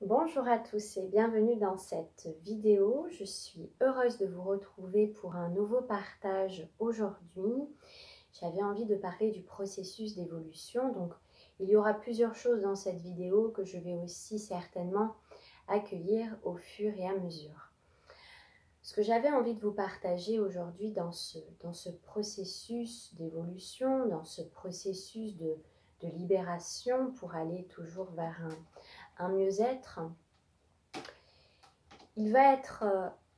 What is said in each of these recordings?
Bonjour à tous et bienvenue dans cette vidéo. Je suis heureuse de vous retrouver pour un nouveau partage aujourd'hui. J'avais envie de parler du processus d'évolution. Donc, il y aura plusieurs choses dans cette vidéo que je vais aussi certainement accueillir au fur et à mesure. Ce que j'avais envie de vous partager aujourd'hui dans ce processus d'évolution, dans ce processus de libération pour aller toujours vers un mieux-être, il va être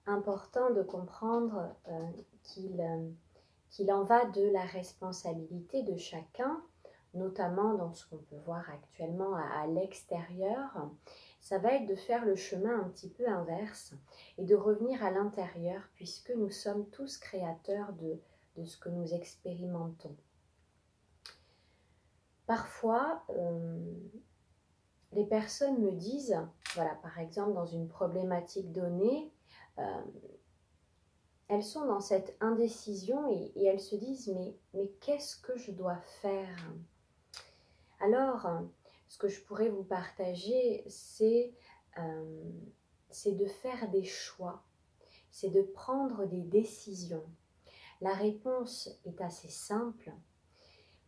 important de comprendre qu'il en va de la responsabilité de chacun, notamment dans ce qu'on peut voir actuellement à l'extérieur. Ça va être de faire le chemin un petit peu inverse et de revenir à l'intérieur, puisque nous sommes tous créateurs de ce que nous expérimentons. Parfois, les personnes me disent, voilà, par exemple dans une problématique donnée, elles sont dans cette indécision et elles se disent mais qu'est-ce que je dois faire? Alors, ce que je pourrais vous partager, c'est de faire des choix, c'est de prendre des décisions. La réponse est assez simple,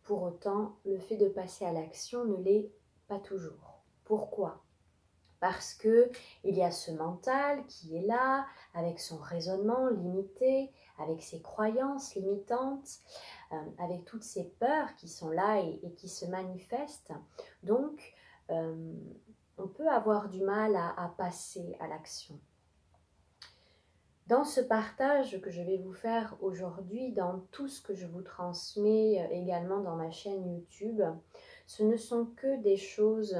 pour autant, le fait de passer à l'action ne l'est pas toujours. Pourquoi? Parce qu'il y a ce mental qui est là, avec son raisonnement limité, avec ses croyances limitantes, avec toutes ces peurs qui sont là et qui se manifestent. Donc, on peut avoir du mal à passer à l'action. Dans ce partage que je vais vous faire aujourd'hui, dans tout ce que je vous transmets également dans ma chaîne YouTube, ce ne sont que des choses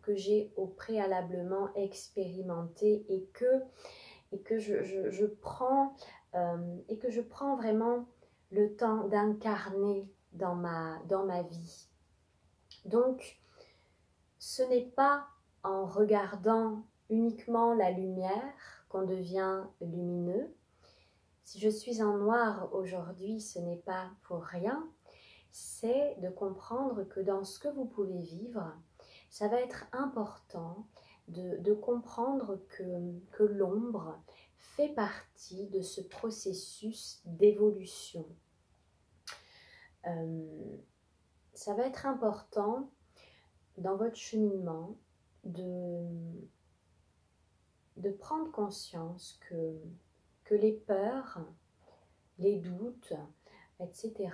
que j'ai au préalablement expérimenté et que je prends vraiment le temps d'incarner dans ma vie. Donc, ce n'est pas en regardant uniquement la lumière qu'on devient lumineux. Si je suis en noir aujourd'hui, ce n'est pas pour rien. C'est de comprendre que dans ce que vous pouvez vivre, ça va être important de comprendre que l'ombre fait partie de ce processus d'évolution. Ça va être important dans votre cheminement de prendre conscience que les peurs, les doutes, etc.,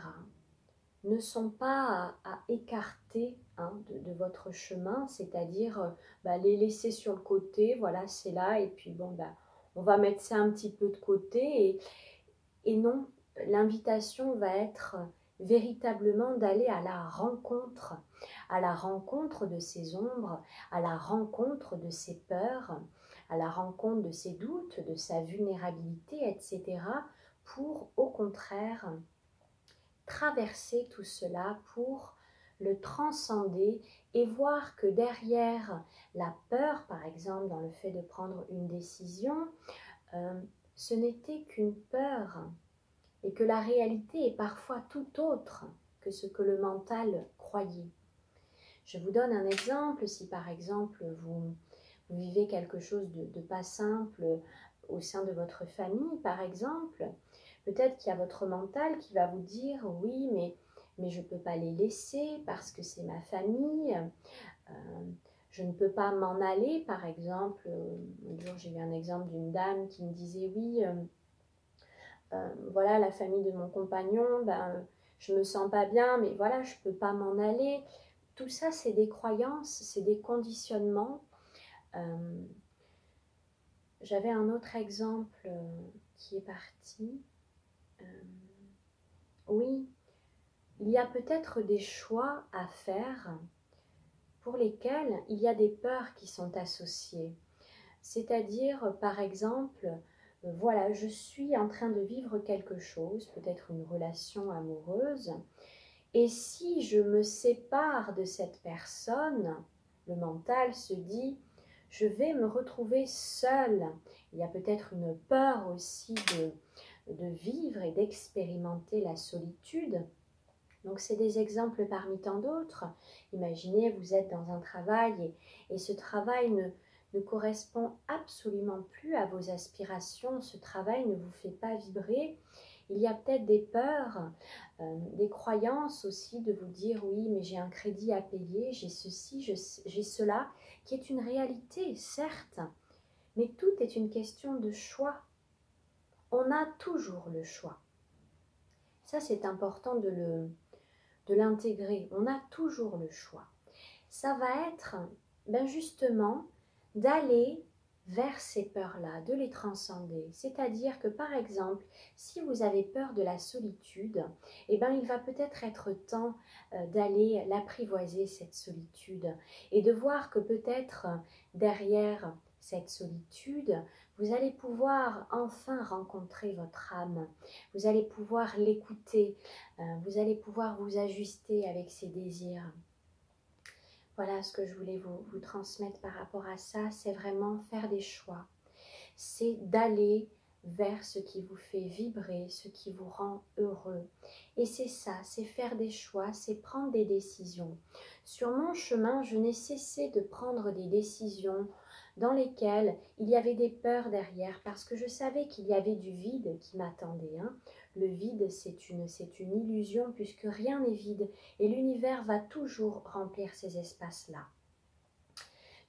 ne sont pas à écarter de votre chemin, c'est-à-dire les laisser sur le côté, voilà, c'est là, et puis bon, on va mettre ça un petit peu de côté, et non, l'invitation va être véritablement d'aller à la rencontre de ces ombres, à la rencontre de ces peurs, à la rencontre de ces doutes, de sa vulnérabilité, etc., pour au contraire traverser tout cela, pour le transcender et voir que derrière la peur, par exemple, dans le fait de prendre une décision, ce n'était qu'une peur et que la réalité est parfois tout autre que ce que le mental croyait. Je vous donne un exemple. Si par exemple vous vivez quelque chose de pas simple au sein de votre famille, par exemple, peut-être qu'il y a votre mental qui va vous dire « oui, mais je ne peux pas les laisser parce que c'est ma famille, je ne peux pas m'en aller ». Par exemple, un jour j'ai eu un exemple d'une dame qui me disait « oui, voilà, la famille de mon compagnon, je me sens pas bien, mais voilà, je ne peux pas m'en aller ». Tout ça, c'est des croyances, c'est des conditionnements. J'avais un autre exemple qui est parti. Oui, il y a peut-être des choix à faire pour lesquels il y a des peurs qui sont associées. C'est-à-dire, par exemple, voilà, je suis en train de vivre quelque chose, peut-être une relation amoureuse, et si je me sépare de cette personne, le mental se dit « je vais me retrouver seule ». Il y a peut-être une peur aussi de vivre et d'expérimenter la solitude. Donc c'est des exemples parmi tant d'autres. Imaginez, vous êtes dans un travail et ce travail ne correspond absolument plus à vos aspirations, ce travail ne vous fait pas vibrer. Il y a peut-être des peurs, des croyances aussi de vous dire oui mais j'ai un crédit à payer, j'ai ceci, j'ai cela, qui est une réalité certes, mais tout est une question de choix. On a toujours le choix. Ça c'est important de l'intégrer, on a toujours le choix. Ça va être justement d'aller vers ces peurs-là, de les transcender. C'est-à-dire que par exemple, si vous avez peur de la solitude, il va peut-être être temps d'aller l'apprivoiser, cette solitude, et de voir que peut-être derrière cette solitude, vous allez pouvoir enfin rencontrer votre âme, vous allez pouvoir l'écouter, vous allez pouvoir vous ajuster avec ses désirs. Voilà ce que je voulais vous transmettre par rapport à ça, c'est vraiment faire des choix. C'est d'aller vers ce qui vous fait vibrer, ce qui vous rend heureux. Et c'est ça, c'est faire des choix, c'est prendre des décisions. Sur mon chemin, je n'ai cessé de prendre des décisions dans lesquelles il y avait des peurs derrière, parce que je savais qu'il y avait du vide qui m'attendait. Le vide, c'est une illusion puisque rien n'est vide et l'univers va toujours remplir ces espaces-là.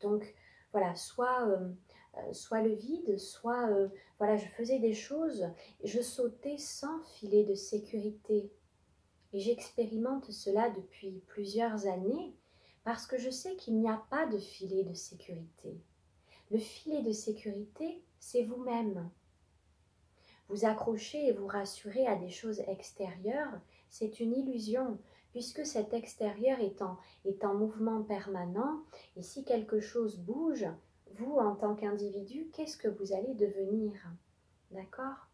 Donc voilà, soit le vide, soit voilà, je faisais des choses, je sautais sans filet de sécurité. Et j'expérimente cela depuis plusieurs années parce que je sais qu'il n'y a pas de filet de sécurité. Le filet de sécurité, c'est vous-même. Vous accrocher et vous rassurer à des choses extérieures, c'est une illusion, puisque cet extérieur est en mouvement permanent, et si quelque chose bouge, vous, en tant qu'individu, qu'est-ce que vous allez devenir? D'accord?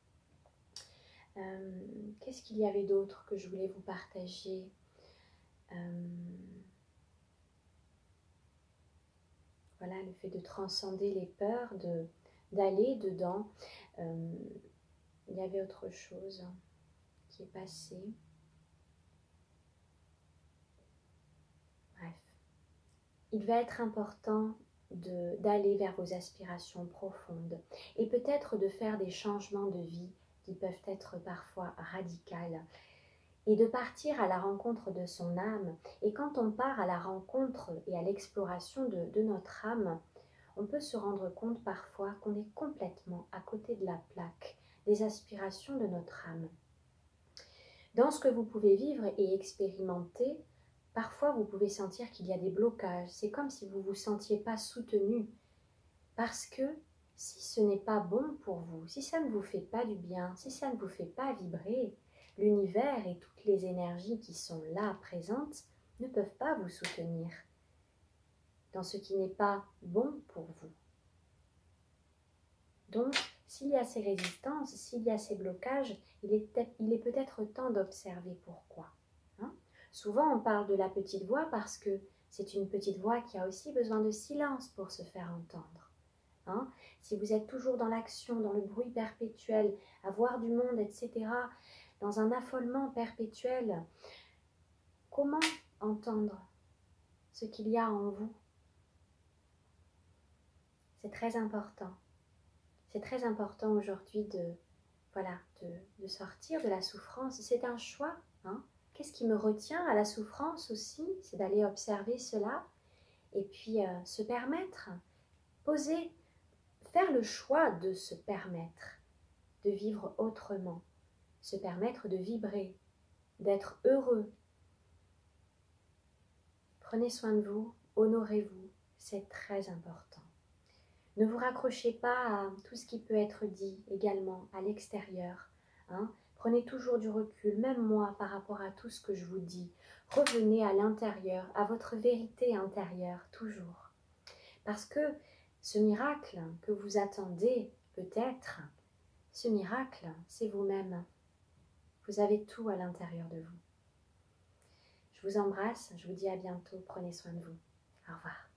Qu'est-ce qu'il y avait d'autre que je voulais vous partager? Voilà, le fait de transcender les peurs, d'aller dedans. Il y avait autre chose qui est passé. Bref. Il va être important d'aller vers vos aspirations profondes et peut-être de faire des changements de vie qui peuvent être parfois radicaux et de partir à la rencontre de son âme. Et quand on part à la rencontre et à l'exploration de notre âme, on peut se rendre compte parfois qu'on est complètement à côté de la plaque des aspirations de notre âme. Dans ce que vous pouvez vivre et expérimenter, parfois vous pouvez sentir qu'il y a des blocages. C'est comme si vous ne vous sentiez pas soutenu. Parce que si ce n'est pas bon pour vous, si ça ne vous fait pas du bien, si ça ne vous fait pas vibrer, l'univers et toutes les énergies qui sont là présentes ne peuvent pas vous soutenir dans ce qui n'est pas bon pour vous. Donc, s'il y a ces résistances, s'il y a ces blocages, il est peut-être temps d'observer pourquoi. Souvent, on parle de la petite voix parce que c'est une petite voix qui a aussi besoin de silence pour se faire entendre. Si vous êtes toujours dans l'action, dans le bruit perpétuel, à voir du monde, etc., dans un affolement perpétuel, comment entendre ce qu'il y a en vous? C'est très important. C'est très important aujourd'hui de sortir de la souffrance. C'est un choix. Qu'est-ce qui me retient à la souffrance aussi? C'est d'aller observer cela et puis se permettre, poser, faire le choix de se permettre de vivre autrement, se permettre de vibrer, d'être heureux. Prenez soin de vous, honorez-vous, c'est très important. Ne vous raccrochez pas à tout ce qui peut être dit également à l'extérieur. Prenez toujours du recul, même moi, par rapport à tout ce que je vous dis. Revenez à l'intérieur, à votre vérité intérieure, toujours. Parce que ce miracle que vous attendez, peut-être, ce miracle, c'est vous-même. Vous avez tout à l'intérieur de vous. Je vous embrasse, je vous dis à bientôt, prenez soin de vous. Au revoir.